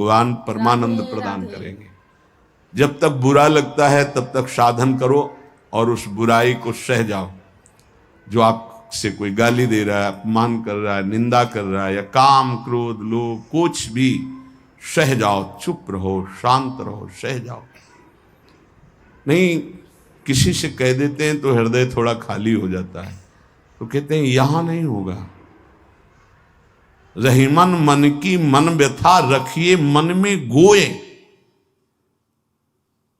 भगवान परमानंद प्रदान करेंगे। जब तक बुरा लगता है तब तक साधन करो और उस बुराई को सह जाओ। जो आपसे कोई गाली दे रहा है, अपमान कर रहा है, निंदा कर रहा है, या काम क्रोध लोभ कुछ भी, सह जाओ, चुप रहो, शांत रहो, सह जाओ। नहीं, किसी से कह देते हैं तो हृदय थोड़ा खाली हो जाता है, तो कहते हैं यहां नहीं होगा। रहीमन मन की मन व्यथा रखिए मन में गोए,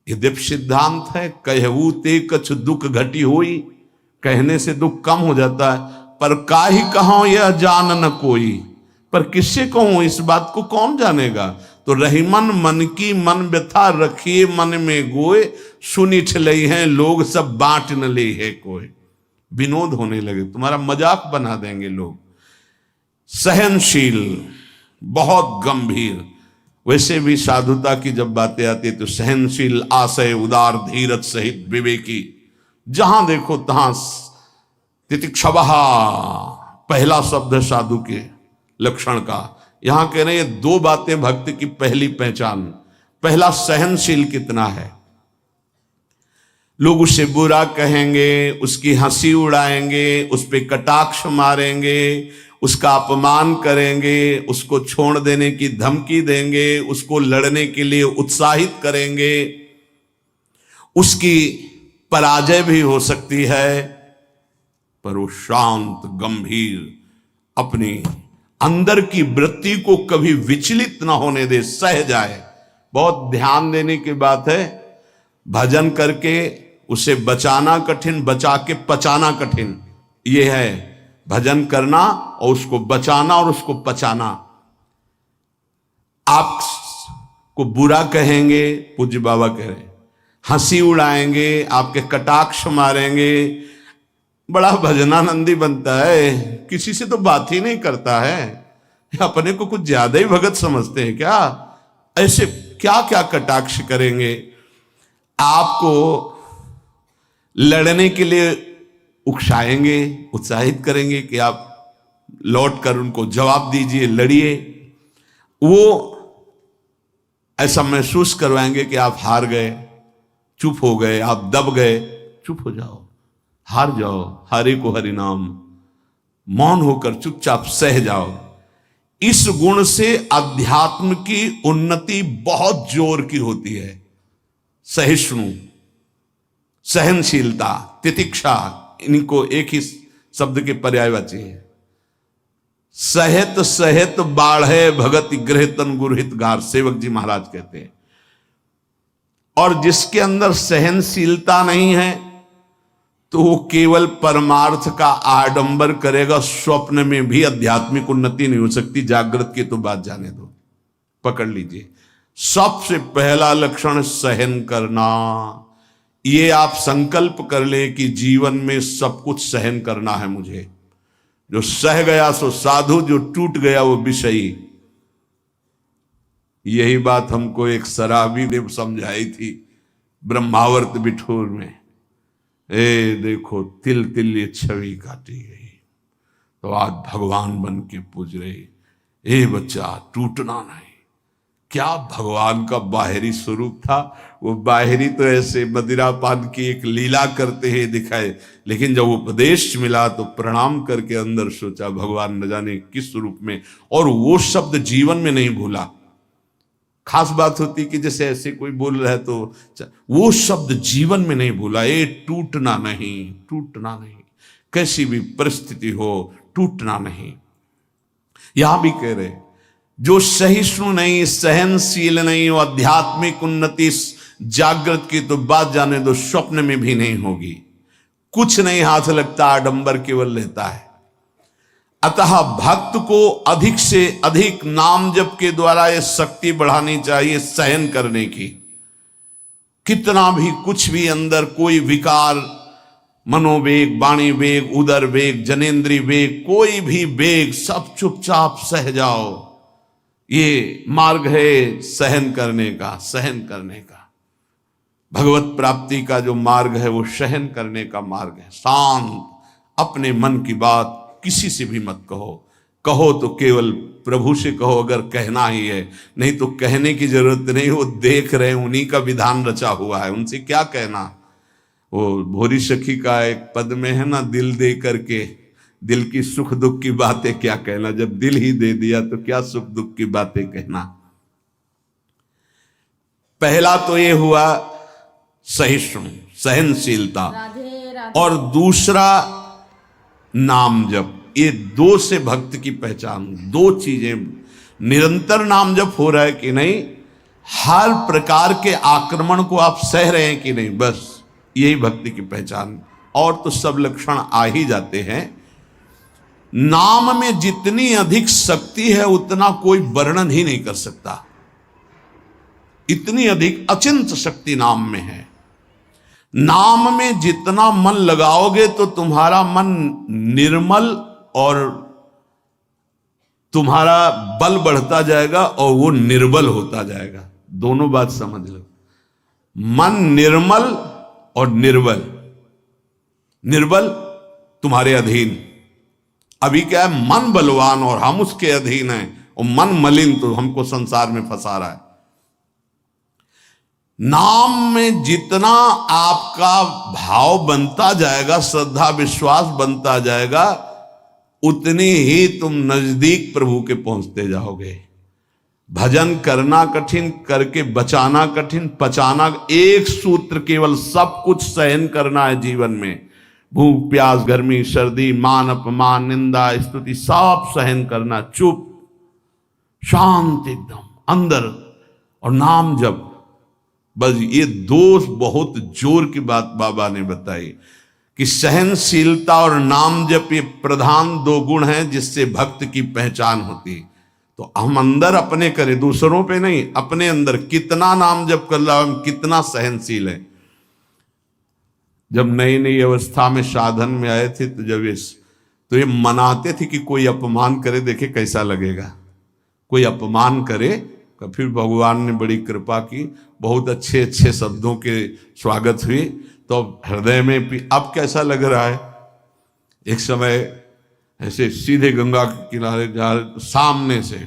ये दिव्य सिद्धांत है। कहू ते कछ दुख घटी होई, कहने से दुख कम हो जाता है, पर काहि कहो यह जान न कोई, पर किससे कहूं, इस बात को कौन जानेगा। तो रहीमन मन की मन व्यथा रखिए मन में गोए, सुनी ठलई हैं लोग सब बांट न ले है कोई। विनोद होने लगे, तुम्हारा मजाक बना देंगे लोग। सहनशील, बहुत गंभीर। वैसे भी साधुता की जब बातें आती है तो सहनशील, आशय, उदार, धीरज सहित विवेकी, जहां देखो तहां तितिक्षवः पहला शब्द है साधु के लक्षण का। यहां कह रहे हैं दो बातें भक्त की पहली पहचान। पहला, सहनशील कितना है। लोग उसे बुरा कहेंगे, उसकी हंसी उड़ाएंगे, उस पर कटाक्ष मारेंगे, उसका अपमान करेंगे, उसको छोड़ देने की धमकी देंगे, उसको लड़ने के लिए उत्साहित करेंगे, उसकी पराजय भी हो सकती है, पर वो शांत गंभीर, अपनी अंदर की वृत्ति को कभी विचलित ना होने दे, सह जाए। बहुत ध्यान देने की बात है। भजन करके उसे बचाना कठिन, बचा के पचाना कठिन, यह है भजन करना और उसको बचाना और उसको पचाना। आपको बुरा कहेंगे, पूज्य बाबा कह रहे, हंसी उड़ाएंगे, आपके कटाक्ष मारेंगे, बड़ा भजनानंदी बनता है, किसी से तो बात ही नहीं करता है, अपने को कुछ ज्यादा ही भगत समझते हैं क्या। ऐसे क्या क्या कटाक्ष करेंगे, आपको लड़ने के लिए उकसाएंगे, उत्साहित करेंगे कि आप लौट कर उनको जवाब दीजिए, लड़िए। वो ऐसा महसूस करवाएंगे कि आप हार गए, चुप हो गए, आप दब गए। चुप हो जाओ, हार जाओ, हरि को हरि नाम, मौन होकर चुपचाप सह जाओ। इस गुण से अध्यात्म की उन्नति बहुत जोर की होती है। सहिष्णु, सहनशीलता, तितिक्षा, इनको एक ही शब्द के पर्यायवाची है। सहित सहित बाढ़े भगत गृह तन गुरहित गार, सेवक जी महाराज कहते हैं। और जिसके अंदर सहनशीलता नहीं है तो वो केवल परमार्थ का आडंबर करेगा, स्वप्न में भी आध्यात्मिक उन्नति नहीं हो सकती। जागृत की तो बात जाने दो, पकड़ लीजिए। सबसे पहला लक्षण सहन करना। ये आप संकल्प कर ले कि जीवन में सब कुछ सहन करना है मुझे। जो सह गया सो साधु, जो टूट गया वो विषयी। यही बात हमको एक शराबी ने समझाई थी ब्रह्मावर्त बिठूर में। ए देखो, तिल तिल ये छवि काटी गई तो आज भगवान बन के पूज रही। ए बच्चा, टूटना नहीं। क्या भगवान का बाहरी स्वरूप था। वो बाहरी तो ऐसे मदिरा पान की एक लीला करते हैं दिखाए, लेकिन जब उपदेश मिला तो प्रणाम करके अंदर सोचा भगवान न जाने किस रूप में, और वो शब्द जीवन में नहीं भूला। खास बात होती कि जैसे ऐसे कोई बोल रहा है तो वो शब्द जीवन में नहीं भूला। ये टूटना नहीं, टूटना नहीं, कैसी भी परिस्थिति हो टूटना नहीं। यहां भी कह रहे जो सहिष्णु नहीं, सहनशील नहीं, वो आध्यात्मिक उन्नति जागृत की तो बात जाने दो, स्वप्न में भी नहीं होगी। कुछ नहीं हाथ लगता, आडंबर केवल रहता है। अतः भक्त को अधिक से अधिक नाम जप के द्वारा ये शक्ति बढ़ानी चाहिए सहन करने की। कितना भी कुछ भी अंदर कोई विकार, मनोवेग, वाणी वेग, उदर वेग, जनेन्द्रीय वेग, कोई भी वेग, सब चुपचाप सह जाओ। ये मार्ग है सहन करने का, सहन करने का। भगवत प्राप्ति का जो मार्ग है वो सहन करने का मार्ग है। शांत, अपने मन की बात किसी से भी मत कहो, कहो तो केवल प्रभु से कहो अगर कहना ही है, नहीं तो कहने की जरूरत नहीं, वो देख रहे हैं, उन्हीं का विधान रचा हुआ है, उनसे क्या कहना। वो भोरी सखी का एक पद में है ना, दिल दे करके दिल की सुख दुख की बातें क्या कहना, जब दिल ही दे दिया तो क्या सुख दुख की बातें कहना। पहला तो ये हुआ सहिष्णु, सहनशीलता, और दूसरा नाम जप। ये दो से भक्त की पहचान, दो चीजें। निरंतर नाम जप हो रहा है कि नहीं, हर प्रकार के आक्रमण को आप सह रहे हैं कि नहीं, बस यही भक्ति की पहचान। और तो सब लक्षण आ ही जाते हैं। नाम में जितनी अधिक शक्ति है उतना कोई वर्णन ही नहीं कर सकता, इतनी अधिक अचिंत शक्ति नाम में है। नाम में जितना मन लगाओगे तो तुम्हारा मन निर्मल और तुम्हारा बल बढ़ता जाएगा और वो निर्बल होता जाएगा। दोनों बात समझ लो, मन निर्मल और निर्बल। निर्बल तुम्हारे अधीन। अभी क्या है, मन बलवान और हम उसके अधीन हैं, और मन मलिन तो हमको संसार में फंसा रहा है। नाम में जितना आपका भाव बनता जाएगा, श्रद्धा विश्वास बनता जाएगा, उतनी ही तुम नजदीक प्रभु के पहुंचते जाओगे। भजन करना कठिन, करके बचाना कठिन, पचाना एक सूत्र केवल, सब कुछ सहन करना है जीवन में। भूख प्यास गर्मी सर्दी मान अपमान निंदा स्तुति सब सहन करना, चुप शांत एकदम अंदर, और नाम जप। बस ये दो बहुत जोर की बात बाबा ने बताई कि सहनशीलता और नाम जप ये प्रधान दो गुण हैं जिससे भक्त की पहचान होती। तो हम अंदर अपने करें, दूसरों पे नहीं, अपने अंदर कितना नाम जप कर रहा, हम कितना सहनशील है। जब नई नई अवस्था में साधन में आए थे तो ये मनाते थे कि कोई अपमान करे देखे कैसा लगेगा, कोई अपमान करे। फिर भगवान ने बड़ी कृपा की, बहुत अच्छे अच्छे शब्दों के स्वागत हुई, तो हृदय में भी अब कैसा लग रहा है। एक समय ऐसे सीधे गंगा के किनारे जा रहे तो सामने से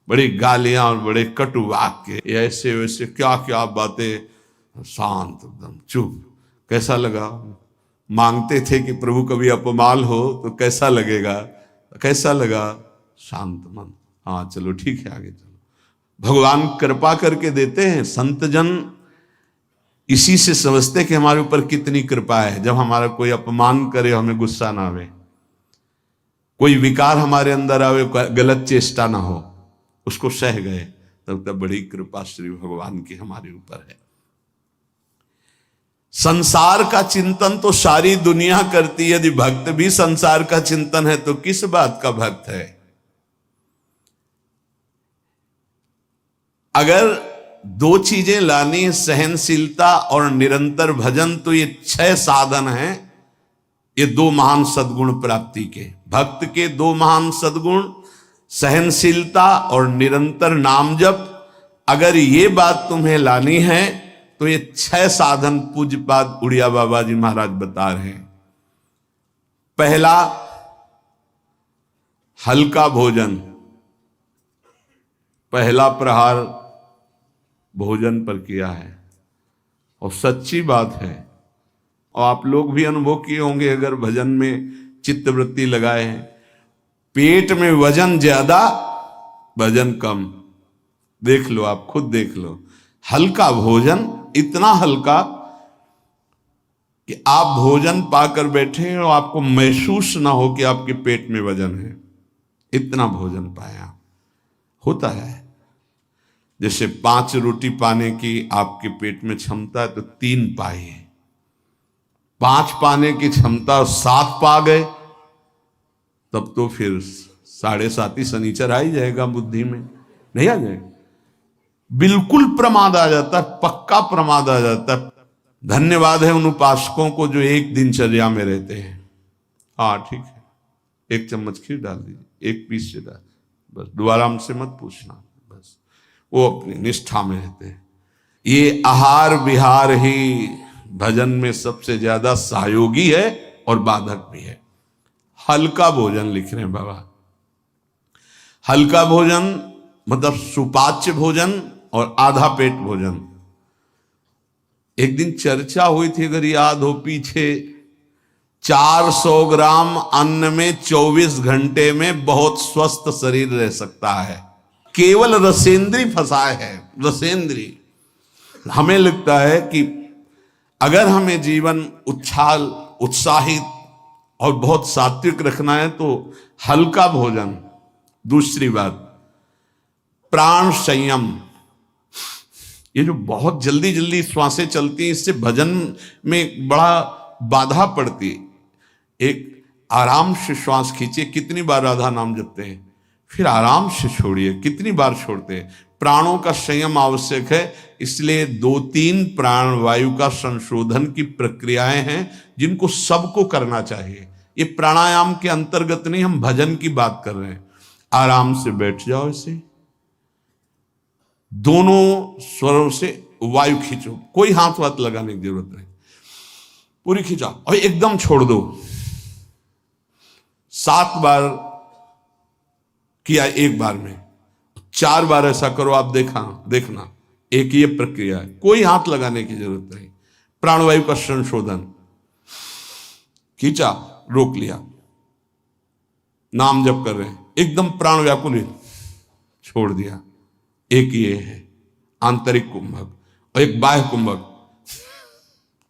बड़ी गालियां और बड़े कटु वाक्य, ऐसे वैसे क्या क्या बातें, शांत एकदम चुप। कैसा लगा, मांगते थे कि प्रभु कभी अपमान हो तो कैसा लगेगा, कैसा लगा, शांत मन, हाँ चलो ठीक है आगे चलो। भगवान कृपा करके देते हैं। संत जन इसी से समझते कि हमारे ऊपर कितनी कृपा है। जब हमारा कोई अपमान करे हमें गुस्सा ना आवे, कोई विकार हमारे अंदर आवे, गलत चेष्टा ना हो, उसको सह गए, तब बड़ी कृपा श्री भगवान की हमारे ऊपर है। संसार का चिंतन तो सारी दुनिया करती है, यदि भक्त भी संसार का चिंतन है तो किस बात का भक्त है। अगर दो चीजें लानी, सहनशीलता और निरंतर भजन, तो ये 6 साधन हैं, ये 2 महान सद्गुण प्राप्ति के। भक्त के 2 महान सद्गुण, सहनशीलता और निरंतर नाम जप। अगर ये बात तुम्हें लानी है तो ये 6 साधन पूज्यपाद उड़िया बाबा जी महाराज बता रहे हैं। पहला, हल्का भोजन। पहला प्रहार भोजन पर किया है, और सच्ची बात है, और आप लोग भी अनुभव किए होंगे अगर भजन में चित्तवृत्ति लगाए हैं। पेट में वजन ज्यादा, भजन कम। देख लो, आप खुद देख लो। हल्का भोजन, इतना हल्का कि आप भोजन पाकर बैठे और आपको महसूस ना हो कि आपके पेट में वजन है, इतना भोजन पाया। होता है जैसे 5 रोटी पाने की आपके पेट में क्षमता है तो 3 पाइए, 5 पाने की क्षमता 7 पा गए, तब तो फिर 7.5 ही शनिचर आ ही जाएगा बुद्धि में, नहीं आ जाएगा। बिल्कुल प्रमाद आ जाता है, पक्का प्रमाद आ जाता है। धन्यवाद है उन उपासकों को जो एक दिनचर्या में रहते हैं। हाँ ठीक है, 1 चम्मच खीर डाल दीजिए, 1 पीस से डाल, बस दोबारा हमसे मत पूछना, बस वो अपनी निष्ठा में रहते हैं। ये आहार विहार ही भजन में सबसे ज्यादा सहयोगी है और बाधक भी है। हल्का भोजन लिख रहे हैं बाबा। हल्का भोजन मतलब सुपाच्य भोजन और आधा पेट भोजन। एक दिन चर्चा हुई थी, अगर याद हो पीछे, 400 ग्राम अन्न में 24 घंटे में बहुत स्वस्थ शरीर रह सकता है। केवल रसेंद्री फंसा है, रसेंद्री। हमें लगता है कि अगर हमें जीवन उछाल उत्साहित और बहुत सात्विक रखना है तो हल्का भोजन। दूसरी बात, प्राण संयम। ये जो बहुत जल्दी जल्दी श्वासें चलती हैं, इससे भजन में बड़ा बाधा पड़ती है। एक आराम से श्वास खींचिए, कितनी बार राधा नाम जपते हैं, फिर आराम से छोड़िए, कितनी बार छोड़ते हैं। प्राणों का संयम आवश्यक है, इसलिए 2-3 प्राण वायु का संशोधन की प्रक्रियाएं हैं जिनको सबको करना चाहिए। ये प्राणायाम के अंतर्गत नहीं, हम भजन की बात कर रहे हैं। आराम से बैठ जाओ, इसे दोनों स्वरों से वायु खींचो, कोई हाथ वाथ लगाने की जरूरत नहीं, पूरी खींचा और एकदम छोड़ दो। 7 बार किया एक बार में, 4 बार ऐसा करो, आप देखना एक ये प्रक्रिया है, कोई हाथ लगाने की जरूरत नहीं। प्राणवायु का संशोधन, खींचा, रोक लिया, नाम जप कर रहे हैं, एकदम प्राण व्याकुल, छोड़ दिया। एक ये है आंतरिक कुंभक और एक बाह्य कुंभक,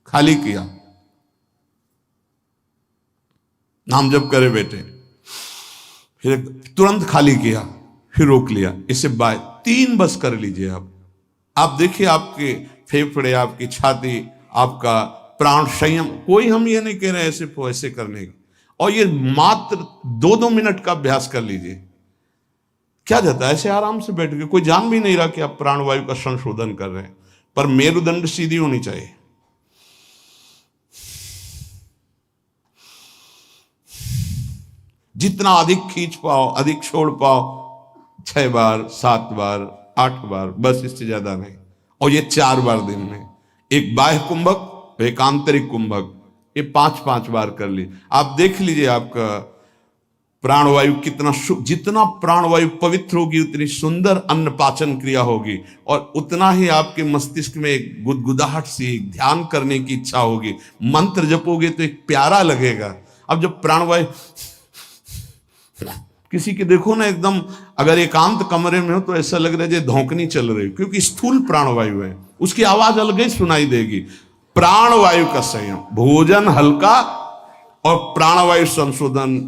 खाली किया, नाम जप करे बैठे, फिर तुरंत खाली किया, फिर रोक लिया, इसे बाह्य 3 बस कर लीजिए। आप देखिए आपके फेफड़े, आपकी छाती, आपका प्राण संयम। कोई हम ये नहीं कह रहे ऐसे करने की, और ये मात्र 2-2 मिनट का अभ्यास कर लीजिए। क्या जाता है ऐसे आराम से बैठ के, कोई जान भी नहीं रहा कि आप प्राणवायु का संशोधन कर रहे हैं, पर मेरुदंड सीधी होनी चाहिए। जितना अधिक खींच पाओ, अधिक छोड़ पाओ, 6 बार, 7 बार, 8 बार, बस, इससे ज्यादा नहीं। और ये 4 बार दिन में, एक बाह्य कुंभक, एक आंतरिक कुंभक, ये 5-5 बार कर ली। आप देख लीजिए आपका प्राणवायु कितना, जितना प्राणवायु पवित्र होगी उतनी सुंदर अन्न पाचन क्रिया होगी, और उतना ही आपके मस्तिष्क में एक गुदगुदाहट सी, एक ध्यान करने की इच्छा होगी। मंत्र जपोगे तो एक प्यारा लगेगा। अब जब प्राणवायु किसी के देखो ना, एकदम अगर एकांत कमरे में हो तो ऐसा लग रहा है जैसे धौंकनी चल रही, क्योंकि स्थूल प्राणवायु है, उसकी आवाज अलग ही सुनाई देगी। प्राणवायु का संयम, भोजन हल्का और प्राणवायु संशोधन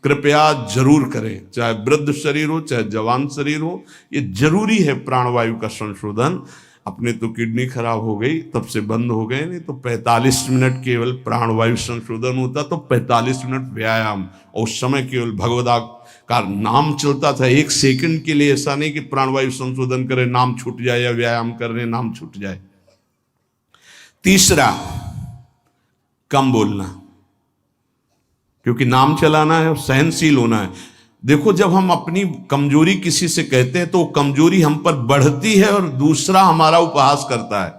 कृपया जरूर करें, चाहे वृद्ध शरीर हो चाहे जवान शरीर हो, ये जरूरी है प्राणवायु का संशोधन। अपने तो किडनी खराब हो गई, तब से बंद हो गए, नहीं तो 45 मिनट केवल प्राणवायु संशोधन होता, तो 45 मिनट व्यायाम, और उस समय केवल भगवदा का नाम चलता था। 1 सेकंड के लिए ऐसा नहीं कि प्राणवायु संशोधन करे, नाम छूट जाए, या व्यायाम कर रहे नाम छूट जाए। तीसरा, कम बोलना, क्योंकि नाम चलाना है और सहनशील होना है। देखो, जब हम अपनी कमजोरी किसी से कहते हैं तो कमजोरी हम पर बढ़ती है और दूसरा हमारा उपहास करता है।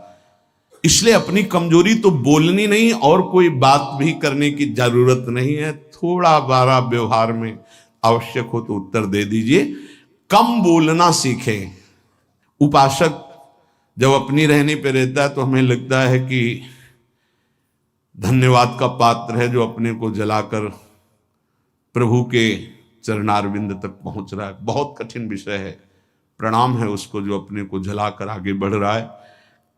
इसलिए अपनी कमजोरी तो बोलनी नहीं, और कोई बात भी करने की जरूरत नहीं है। थोड़ा बारा व्यवहार में आवश्यक हो तो उत्तर दे दीजिए, कम बोलना सीखें। उपासक जब अपनी रहनी पे रहता है तो हमें लगता है कि धन्यवाद का पात्र है, जो अपने को जलाकर प्रभु के चरणारविंद तक पहुंच रहा है। बहुत कठिन विषय है, प्रणाम है उसको जो अपने को जलाकर आगे बढ़ रहा है।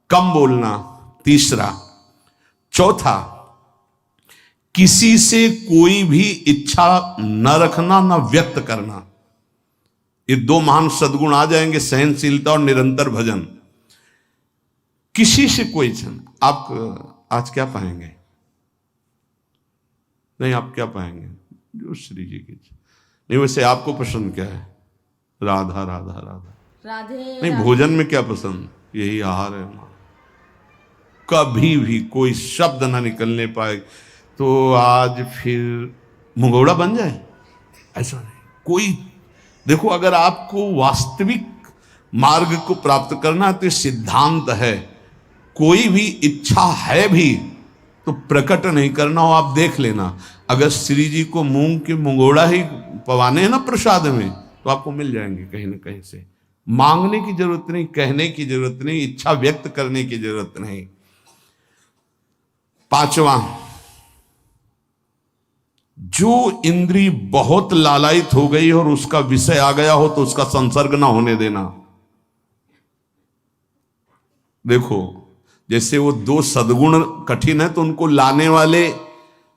कम बोलना, तीसरा। चौथा, किसी से कोई भी इच्छा न रखना, न व्यक्त करना। ये 2 महान सद्गुण आ जाएंगे, सहनशीलता और निरंतर भजन। किसी से कोई इच्छा, आप आज क्या पाएंगे? नहीं, आप क्या पाएंगे? जो श्री जी की इच्छा। नहीं, वैसे आपको पसंद क्या है? राधा राधा राधा, राधे। नहीं, भोजन में क्या पसंद? यही आहार है। कभी भी कोई शब्द ना निकलने पाए तो आज फिर मुंगौड़ा बन जाए, ऐसा नहीं। कोई, देखो, अगर आपको वास्तविक मार्ग को प्राप्त करना है तो सिद्धांत है, कोई भी इच्छा है भी तो प्रकट नहीं करना हो। आप देख लेना, अगर श्री जी को मूंग के मुंगोड़ा ही पवाने हैं ना प्रसाद में, तो आपको मिल जाएंगे कहीं ना कहीं से। मांगने की जरूरत नहीं, कहने की जरूरत नहीं, इच्छा व्यक्त करने की जरूरत नहीं। पांचवा, जो इंद्री बहुत लालायित हो गई और उसका विषय आ गया हो तो उसका संसर्ग ना होने देना। देखो, जैसे वो दो सद्गुण कठिन है तो उनको लाने वाले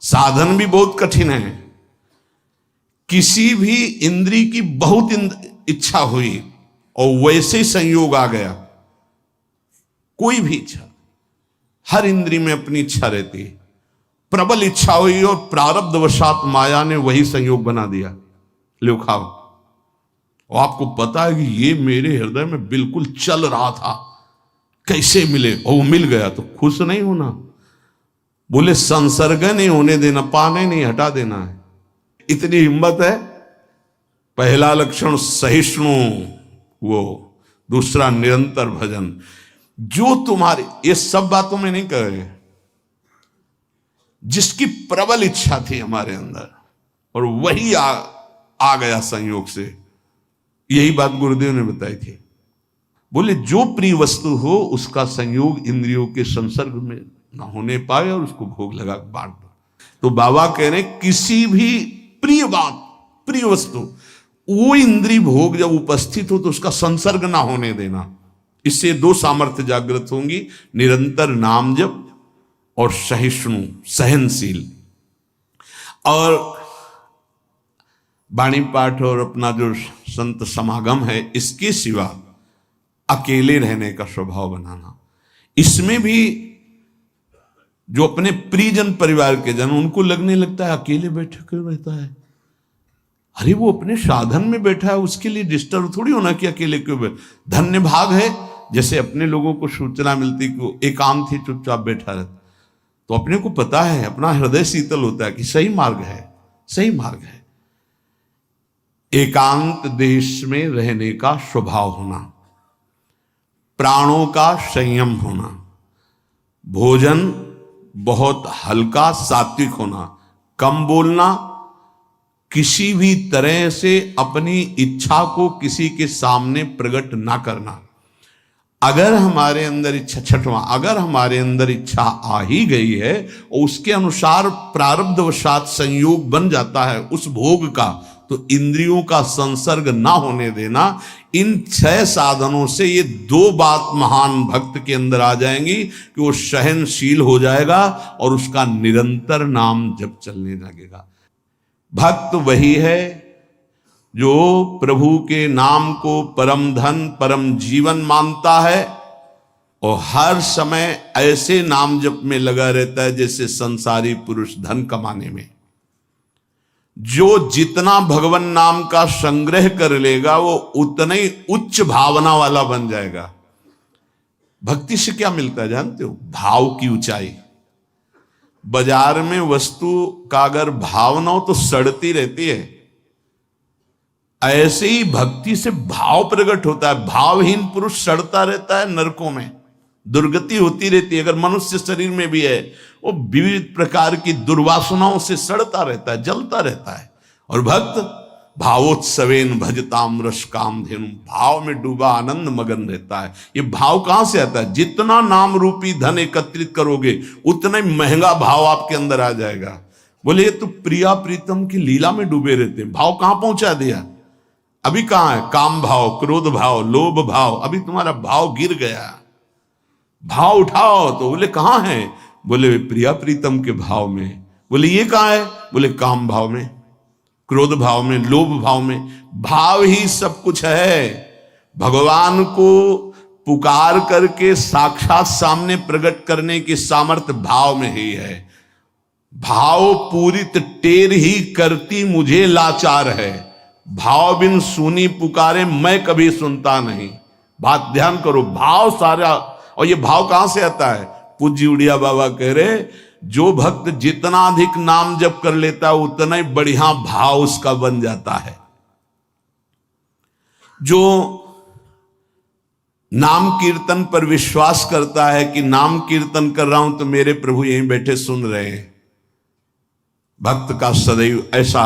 साधन भी बहुत कठिन है। किसी भी इंद्री की बहुत इच्छा हुई और वैसे संयोग आ गया, कोई भी इच्छा, हर इंद्री में अपनी इच्छा रहती है, प्रबल इच्छा हुई और प्रारब्धवशात माया ने वही संयोग बना दिया, लो खाओ। और आपको पता है कि ये मेरे हृदय में बिल्कुल चल रहा था, कैसे मिले, और वो मिल गया, तो खुश नहीं होना। बोले संसर्ग नहीं होने देना, पाने नहीं, हटा देना है। इतनी हिम्मत है। पहला लक्षण सहिष्णु, वो दूसरा निरंतर भजन। जो तुम्हारे, ये सब बातों में नहीं कह रहे, जिसकी प्रबल इच्छा थी हमारे अंदर और वही आ गया संयोग से, यही बात गुरुदेव ने बताई थी। बोले जो प्रिय वस्तु हो उसका संयोग इंद्रियों के संसर्ग में ना होने पाए और उसको भोग लगा बांट दो। तो बाबा कह रहे किसी भी प्रिय बात, प्रिय वस्तु, वो इंद्रिय भोग जब उपस्थित हो तो उसका संसर्ग ना होने देना। इससे दो सामर्थ्य जागृत होंगी, निरंतर नाम जप और सहिष्णु, सहनशील। और वाणी पाठ और अपना जो संत समागम है, इसके सिवा अकेले रहने का स्वभाव बनाना। इसमें भी जो अपने परिजन परिवार के जन, उनको लगने लगता है अकेले बैठे क्यों रहता है। अरे वो अपने साधन में बैठा है, उसके लिए डिस्टर्ब थोड़ी होना कि अकेले क्यों बैठे। धन्य भाग है जैसे अपने लोगों को सूचना मिलती कि वो एकांत ही चुपचाप बैठा रहता, तो अपने को पता है, अपना हृदय शीतल होता है कि सही मार्ग है, सही मार्ग है। एकांत देश में रहने का स्वभाव होना, प्राणों का संयम होना, भोजन बहुत हल्का सात्विक होना, कम बोलना, किसी भी तरह से अपनी इच्छा को किसी के सामने प्रकट ना करना। अगर हमारे अंदर इच्छा, छठवां, अगर हमारे अंदर इच्छा आ ही गई है और उसके अनुसार प्रारब्धवशात संयोग बन जाता है उस भोग का, तो इंद्रियों का संसर्ग ना होने देना। इन 6 साधनों से ये 2 बात महान भक्त के अंदर आ जाएंगी कि वो सहनशील हो जाएगा और उसका निरंतर नाम जप चलने लगेगा। भक्त वही है जो प्रभु के नाम को परम धन, परम जीवन मानता है और हर समय ऐसे नाम जप में लगा रहता है जैसे संसारी पुरुष धन कमाने में। जो जितना भगवान नाम का संग्रह कर लेगा वो उतना ही उच्च भावना वाला बन जाएगा। भक्ति से क्या मिलता है जानते हो? भाव की ऊंचाई। बाजार में वस्तु का अगर भाव ना हो तो सड़ती रहती है, ऐसे ही भक्ति से भाव प्रकट होता है। भावहीन पुरुष सड़ता रहता है, नरकों में दुर्गति होती रहती है। अगर मनुष्य शरीर में भी है, वो विविध प्रकार की दुर्वासनाओं से सड़ता रहता है, जलता रहता है। और भक्त भावोत्सवेन भजताम रस काम धेनु, भाव में डूबा आनंद मगन रहता है। ये भाव कहां से आता है? जितना नाम रूपी धन एकत्रित करोगे उतना ही महंगा भाव आपके अंदर आ जाएगा। बोले ये तो प्रिया प्रीतम की लीला में डूबे रहते हैं, भाव कहां पहुंचा दिया? अभी कहां है? काम भाव, क्रोध भाव, लोभ भाव, अभी तुम्हारा भाव गिर गया। भाव उठाओ तो बोले कहां है? बोले प्रिया प्रीतम के भाव में। बोले ये कहां है? बोले काम भाव में, क्रोध भाव में, लोभ भाव में। भाव ही सब कुछ है। भगवान को पुकार करके साक्षात सामने प्रकट करने की सामर्थ्य भाव में ही है। भाव पूरित टेर ही करती मुझे लाचार है, भाव बिन सुनी पुकारे मैं कभी सुनता नहीं। बात ध्यान करो, भाव सारा। और ये भाव कहां से आता है? पूज्य उड़िया बाबा कह रहे जो भक्त जितना अधिक नाम जप कर लेता है उतना ही बढ़िया भाव उसका बन जाता है। जो नाम कीर्तन पर विश्वास करता है कि नाम कीर्तन कर रहा हूं तो मेरे प्रभु यहीं बैठे सुन रहे हैं, भक्त का सदैव ऐसा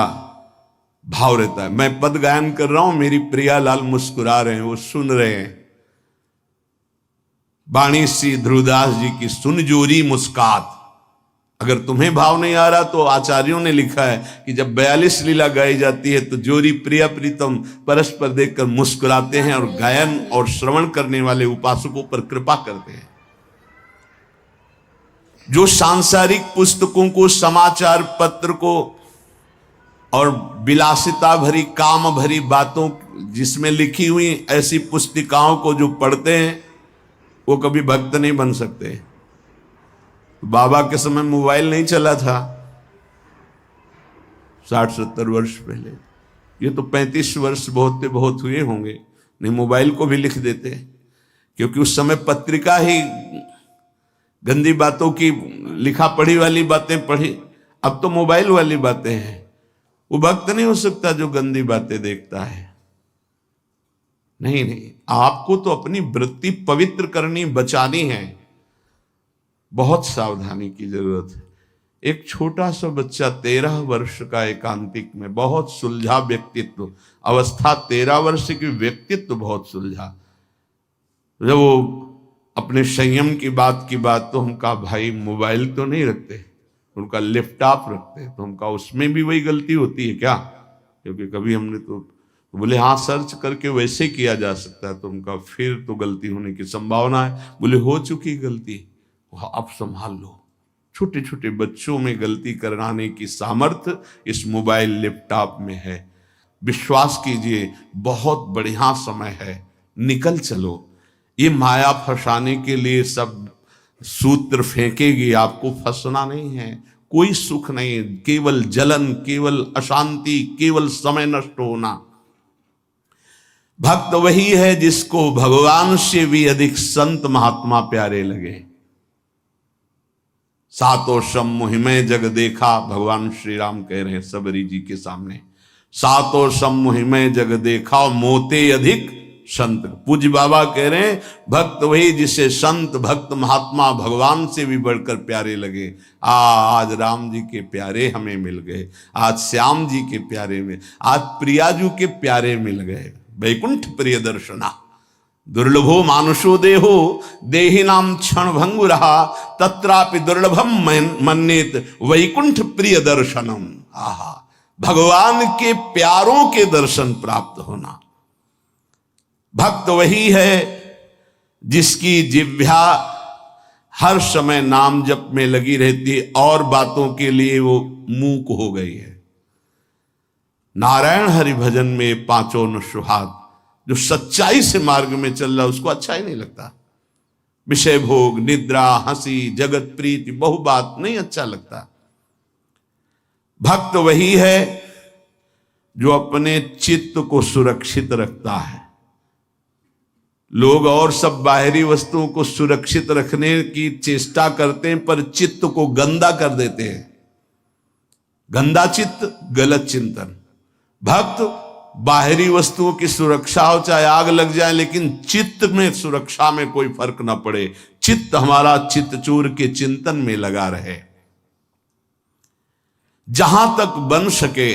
भाव रहता है। मैं पद गायन कर रहा हूं, मेरी प्रियालाल मुस्कुरा रहे हैं, वो सुन रहे हैं। बाणी श्री ध्रुवदास जी की सुन जोरी मुस्कात। अगर तुम्हें भाव नहीं आ रहा तो आचार्यों ने लिखा है कि जब 42 लीला गाई जाती है तो जोरी प्रिया प्रीतम परस्पर देखकर मुस्कुराते हैं और गायन और श्रवण करने वाले उपासकों पर कृपा करते हैं। जो सांसारिक पुस्तकों को, समाचार पत्र को और विलासिता भरी काम भरी बातों जिसमें लिखी हुई ऐसी पुस्तिकाओं को जो पढ़ते हैं वो कभी भक्त नहीं बन सकते। बाबा के समय मोबाइल नहीं चला था 60-70 वर्ष पहले। ये तो 35 वर्ष बहुत हुए होंगे, नहीं मोबाइल को भी लिख देते, क्योंकि उस समय पत्रिका ही गंदी बातों की लिखा पढ़ी वाली बातें पढ़ी। अब तो मोबाइल वाली बातें हैं। वो भक्त नहीं हो सकता जो गंदी बातें देखता है। नहीं, आपको तो अपनी वृत्ति पवित्र करनी, बचानी है। बहुत सावधानी की जरूरत है। एक छोटा सा बच्चा 13 वर्ष का, एकांतिक में, बहुत सुलझा व्यक्तित्व, अवस्था 13 वर्ष की, व्यक्तित्व बहुत सुलझा। जब वो अपने संयम की बात तो हम कहा भाई मोबाइल तो नहीं रखते, उनका लैपटॉप रखते, तो हम कहा उसमें भी वही गलती होती है क्या? क्योंकि कभी हमने तो बोले हाँ सर्च करके वैसे किया जा सकता है। तो उनका फिर तो गलती होने की संभावना है। बोले हो चुकी गलती, अब संभाल लो। छोटे छोटे बच्चों में गलती कराने की सामर्थ्य इस मोबाइल लैपटॉप में है। विश्वास कीजिए बहुत बढ़िया समय है, निकल चलो। ये माया फंसाने के लिए सब सूत्र फेंकेगी, आपको फंसना नहीं है। कोई सुख नहीं, केवल जलन, केवल अशांति, केवल समय नष्ट होना। भक्त वही है जिसको भगवान से भी अधिक संत महात्मा प्यारे लगे। सातो सम मुहिमे जग देखा, भगवान श्री राम कह रहे हैं सबरी जी के सामने, सातो सम मुहिमे जग देखा मोते अधिक संत। पूज्य बाबा कह रहे हैं भक्त वही जिसे संत, भक्त, महात्मा भगवान से भी बढ़कर प्यारे लगे। आज राम जी के प्यारे हमें मिल गए, आज श्याम जी के प्यारे में, आज प्रियाजू के प्यारे मिल गए। वैकुंठ प्रिय दर्शना दुर्लभो मानुषो देहो देहि नाम क्षण भंगु रहा तत्रापि दुर्लभम मन्नेत वैकुंठ प्रिय दर्शनम। आहा, भगवान के प्यारों के दर्शन प्राप्त होना। भक्त वही है जिसकी जिह्वा हर समय नाम जप में लगी रहती है और बातों के लिए वो मूक हो गई है। नारायण हरि भजन में पांचों न सुहाग, जो सच्चाई से मार्ग में चल रहा उसको अच्छा ही नहीं लगता। विषय भोग, निद्रा, हंसी, जगत प्रीति, बहु बात नहीं अच्छा लगता। भक्त वही है जो अपने चित्त को सुरक्षित रखता है। लोग और सब बाहरी वस्तुओं को सुरक्षित रखने की चेष्टा करते हैं पर चित्त को गंदा कर देते हैं। गंदा चित्त, गलत चिंतन। भक्त बाहरी वस्तुओं की सुरक्षा हो, चाहे आग लग जाए, लेकिन चित्त में सुरक्षा में कोई फर्क ना पड़े। चित्त हमारा चित्तचूर के चिंतन में लगा रहे। जहां तक बन सके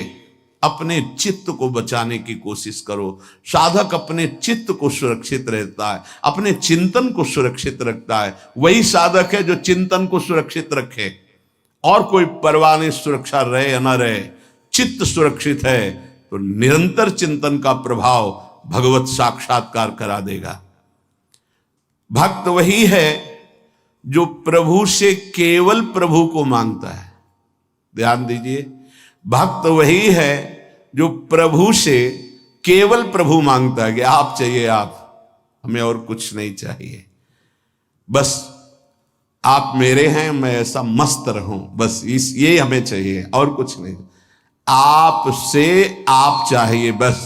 अपने चित्त को बचाने की कोशिश करो। साधक अपने चित्त को सुरक्षित रहता है, अपने चिंतन को सुरक्षित रखता है। वही साधक है जो चिंतन को सुरक्षित रखे। और कोई परवाह नहीं सुरक्षा रहे या ना रहे, चित्त सुरक्षित है तो निरंतर चिंतन का प्रभाव भगवत साक्षात्कार करा देगा। भक्त वही है जो प्रभु से केवल प्रभु को मांगता है। ध्यान दीजिए, भक्त वही है जो प्रभु से केवल प्रभु मांगता है कि आप चाहिए आप, हमें और कुछ नहीं चाहिए, बस आप मेरे हैं, मैं ऐसा मस्त रहूं, बस ये हमें चाहिए और कुछ नहीं। आपसे आप चाहिए, बस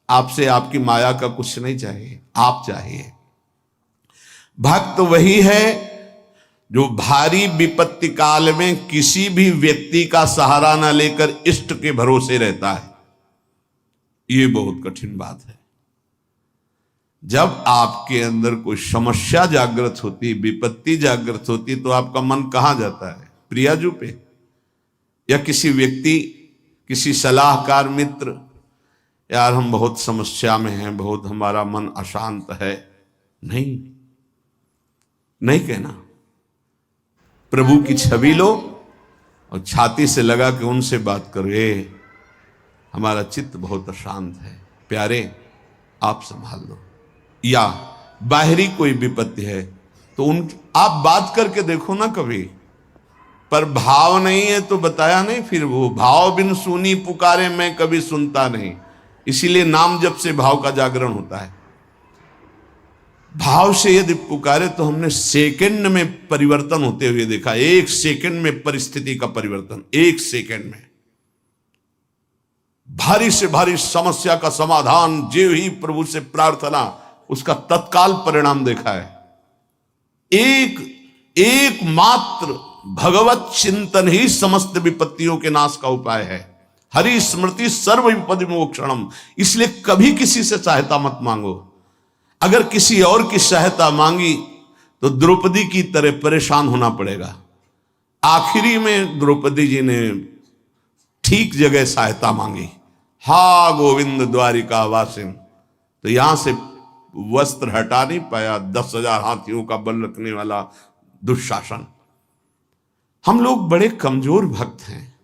आपसे आपकी माया का कुछ नहीं चाहिए, आप चाहिए। भक्त वही है जो भारी विपत्ति काल में किसी भी व्यक्ति का सहारा न लेकर इष्ट के भरोसे रहता है। ये बहुत कठिन बात है। जब आपके अंदर कोई समस्या जागृत होती, विपत्ति जागृत होती, तो आपका मन कहां जाता है? प्रियाजू पे या किसी व्यक्ति किसी सलाहकार मित्र, यार हम बहुत समस्या में हैं, बहुत हमारा मन अशांत है, नहीं, नहीं कहना। प्रभु की छवि लो और छाती से लगा के उनसे बात करो, हमारा चित्त बहुत अशांत है, प्यारे आप संभाल लो। या बाहरी कोई विपत्ति है तो उन आप बात करके देखो ना कभी, पर भाव नहीं है तो बताया नहीं, फिर वो भाव बिन सुनी पुकारे मैं कभी सुनता नहीं। इसीलिए नाम जप से भाव का जागरण होता है। भाव से यदि पुकारे तो हमने सेकंड में परिवर्तन होते हुए देखा। 1 सेकंड में परिस्थिति का परिवर्तन, 1 सेकंड में भारी से भारी समस्या का समाधान, जो ही प्रभु से प्रार्थना, उसका तत्काल परिणाम देखा है। एक मात्र भगवत चिंतन ही समस्त विपत्तियों के नाश का उपाय है। हरि स्मृति सर्व विपदि मोक्षणम। इसलिए कभी किसी से सहायता मत मांगो। अगर किसी और की सहायता मांगी तो द्रौपदी की तरह परेशान होना पड़ेगा। आखिरी में द्रौपदी जी ने ठीक जगह सहायता मांगी। हा गोविंद द्वारिका वासिन, तो यहां से वस्त्र हटा नहीं पाया 10,000 हाथियों का बल रखने वाला दुशासन। हम लोग बड़े कमजोर भक्त हैं।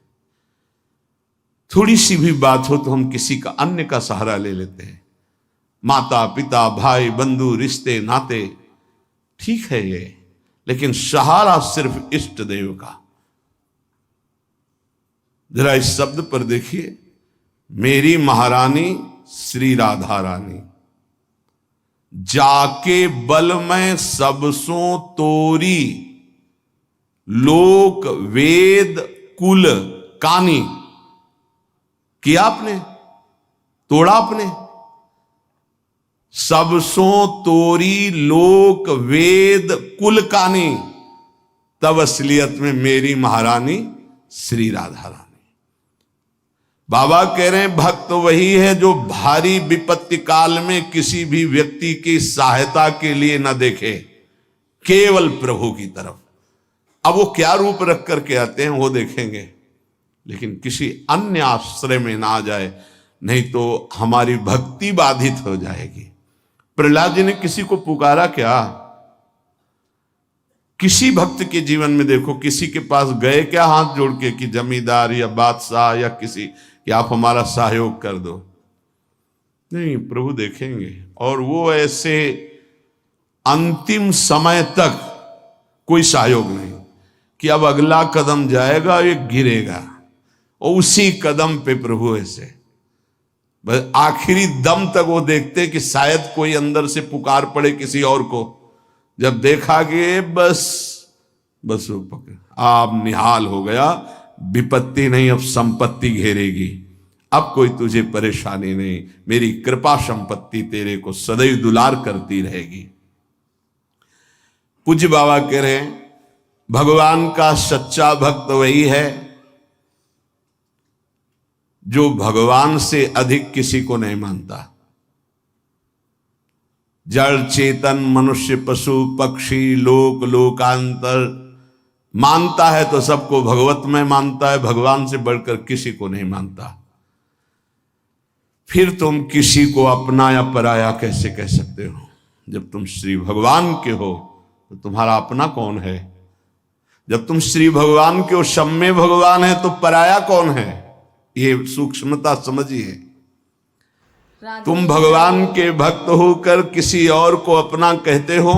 थोड़ी सी भी बात हो तो हम किसी का, अन्य का सहारा ले लेते हैं। माता पिता भाई बंधु रिश्ते नाते ठीक है ये, लेकिन सहारा सिर्फ इष्ट देव का। जरा इस शब्द पर देखिए, मेरी महारानी श्री राधा रानी, जाके बल में सबसों तोरी, लोक वेद कुल कानी। किया आपने, तोड़ा आपने। सबसों तोरी लोक वेद कुल कानी, तब असलियत में मेरी महारानी श्री राधा रानी। बाबा कह रहे हैं भक्त तो वही है जो भारी विपत्ति काल में किसी भी व्यक्ति की सहायता के लिए न देखे, केवल प्रभु की तरफ। अब वो क्या रूप रख करके आते हैं वो देखेंगे, लेकिन किसी अन्य आश्रय में ना आ जाए, नहीं तो हमारी भक्ति बाधित हो जाएगी। प्रहलाद जी ने किसी को पुकारा क्या? किसी भक्त के जीवन में देखो, किसी के पास गए क्या हाथ जोड़ के कि जमींदार या बादशाह या किसी कि आप हमारा सहयोग कर दो? नहीं, प्रभु देखेंगे। और वो ऐसे अंतिम समय तक कोई सहयोग नहीं कि अब अगला कदम जाएगा ये गिरेगा, और उसी कदम पे प्रभु ऐसे बस आखिरी दम तक वो देखते कि शायद कोई अंदर से पुकार पड़े किसी और को। जब देखा कि बस वो पकड़, आप निहाल हो गया, विपत्ति नहीं अब संपत्ति घेरेगी, अब कोई तुझे परेशानी नहीं, मेरी कृपा संपत्ति तेरे को सदैव दुलार करती रहेगी। पूज्य बाबा कह रहे हैं भगवान का सच्चा भक्त वही है जो भगवान से अधिक किसी को नहीं मानता। जड़ चेतन मनुष्य पशु पक्षी लोक लोकांतर मानता है तो सबको भगवत में मानता है, भगवान से बढ़कर किसी को नहीं मानता। फिर तुम किसी को अपना या पराया कैसे कह सकते हो? जब तुम श्री भगवान के हो तो तुम्हारा अपना कौन है? जब तुम श्री भगवान के हो, सम्मे भगवान है, तो पराया कौन है? ये सूक्ष्मता समझिए। तुम भगवान के भक्त होकर किसी और को अपना कहते हो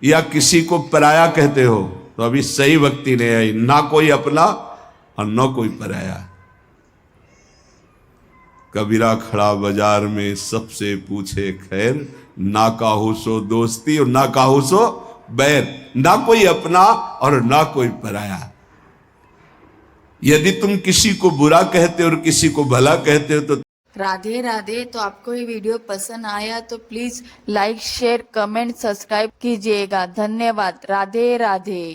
या किसी को पराया कहते हो, तो अभी सही भक्ति नहीं आई। ना कोई अपना और ना कोई पराया। कबीरा खड़ा बाजार में सबसे पूछे खैर, ना काहू सो दोस्ती और ना काहू सो बैर। ना कोई अपना और ना कोई पराया। यदि तुम किसी को बुरा कहते हो और किसी को भला कहते हो तो राधे राधे। तो आपको ये वीडियो पसंद आया तो please like share comment subscribe कीजिएगा। धन्यवाद। राधे राधे।